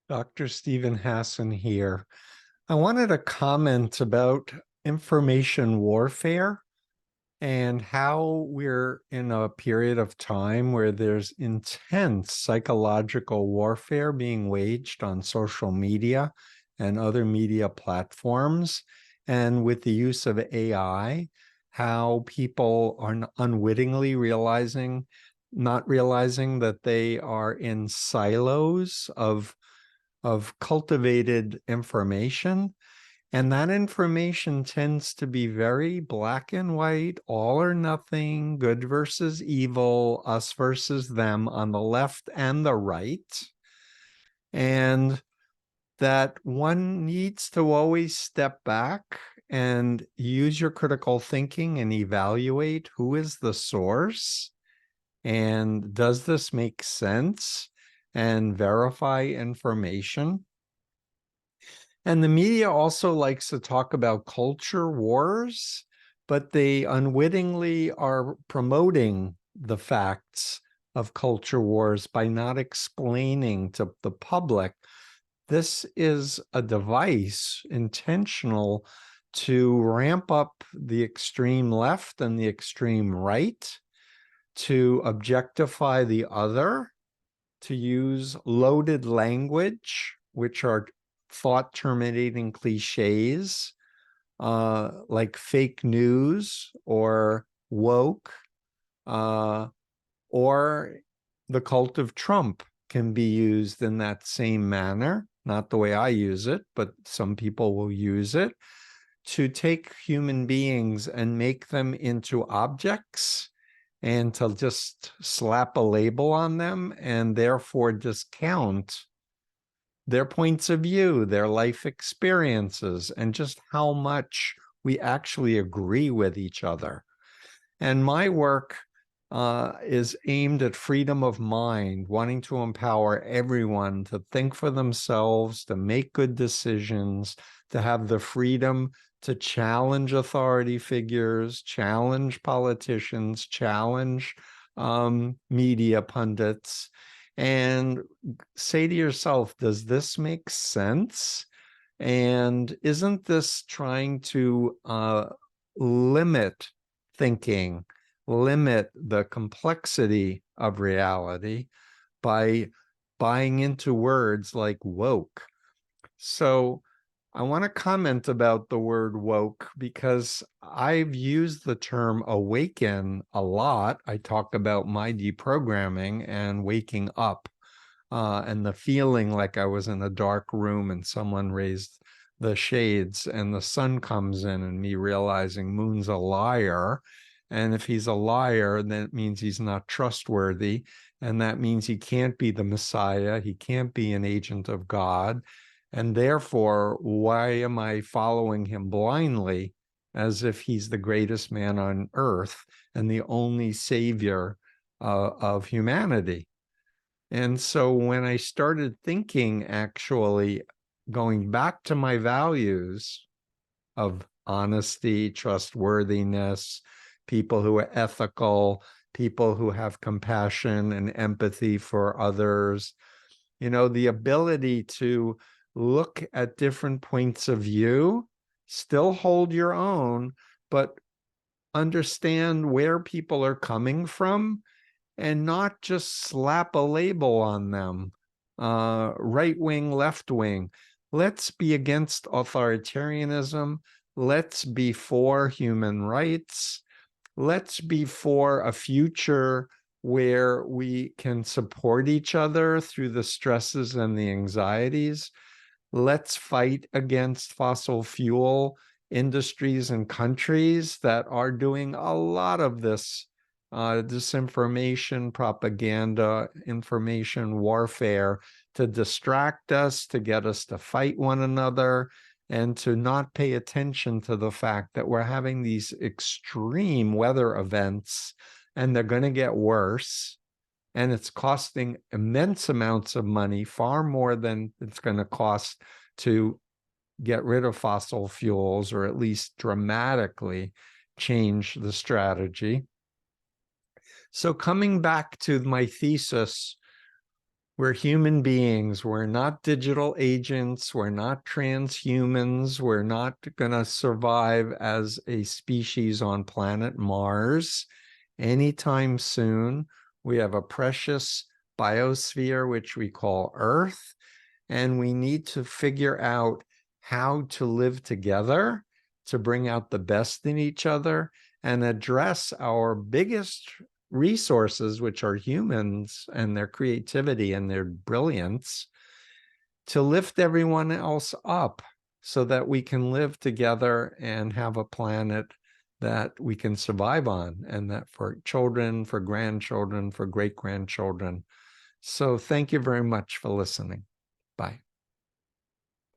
Dr. Stephen Hassan here. I wanted to comment about information warfare and how we're in a period of time where there's intense psychological warfare being waged on social media and other media platforms. And with the use of AI, how people are unwittingly not realizing that they are in silos of cultivated information. And that information tends to be very black and white, all or nothing, good versus evil, us versus them on the left and the right. And that one needs to always step back and use your critical thinking and evaluate who is the source and does this make sense, and verify information. And the media also likes to talk about culture wars, but they unwittingly are promoting the facts of culture wars by not explaining to the public this is a device intentional to ramp up the extreme left and the extreme right, to objectify the other, to use loaded language, which are thought terminating cliches like fake news or woke, or the cult of Trump can be used in that same manner. Not the way I use it, but some people will use it to take human beings and make them into objects and to just slap a label on them and therefore discount their points of view, their life experiences, and just how much we actually agree with each other. And my work is aimed at freedom of mind, wanting to empower everyone to think for themselves, to make good decisions, to have the freedom to challenge authority figures, challenge politicians, challenge media pundits, and say to yourself, does this make sense? And isn't this trying to limit thinking, limit the complexity of reality by buying into words like woke? So I want to comment about the word woke because I've used the term awaken a lot. I talk about my deprogramming and waking up, and the feeling like I was in a dark room and someone raised the shades and the sun comes in, and me realizing Moon's a liar. And if he's a liar, then it means he's not trustworthy. And that means he can't be the Messiah. He can't be an agent of God. And therefore, why am I following him blindly as if he's the greatest man on earth and the only savior of humanity? And so when I started thinking, actually going back to my values of honesty, trustworthiness, people who are ethical, people who have compassion and empathy for others, the ability to look at different points of view, still hold your own, but understand where people are coming from and not just slap a label on them, right wing, left wing. Let's be against authoritarianism. Let's be for human rights. Let's be for a future where we can support each other through the stresses and the anxieties. Let's fight against fossil fuel industries and countries that are doing a lot of this disinformation, propaganda, information warfare to distract us, to get us to fight one another, and to not pay attention to the fact that we're having these extreme weather events and they're going to get worse. And it's costing immense amounts of money, far more than it's going to cost to get rid of fossil fuels, or at least dramatically change the strategy. So coming back to my thesis, We're human beings. We're not digital agents. We're not transhumans. We're not going to survive as a species on planet Mars anytime soon. We have a precious biosphere, which we call Earth, and we need to figure out how to live together to bring out the best in each other and address our biggest resources, which are humans and their creativity and their brilliance, to lift everyone else up so that we can live together and have a planet that we can survive on, and that for children, for grandchildren, for great grandchildren. So thank you very much for listening. Bye.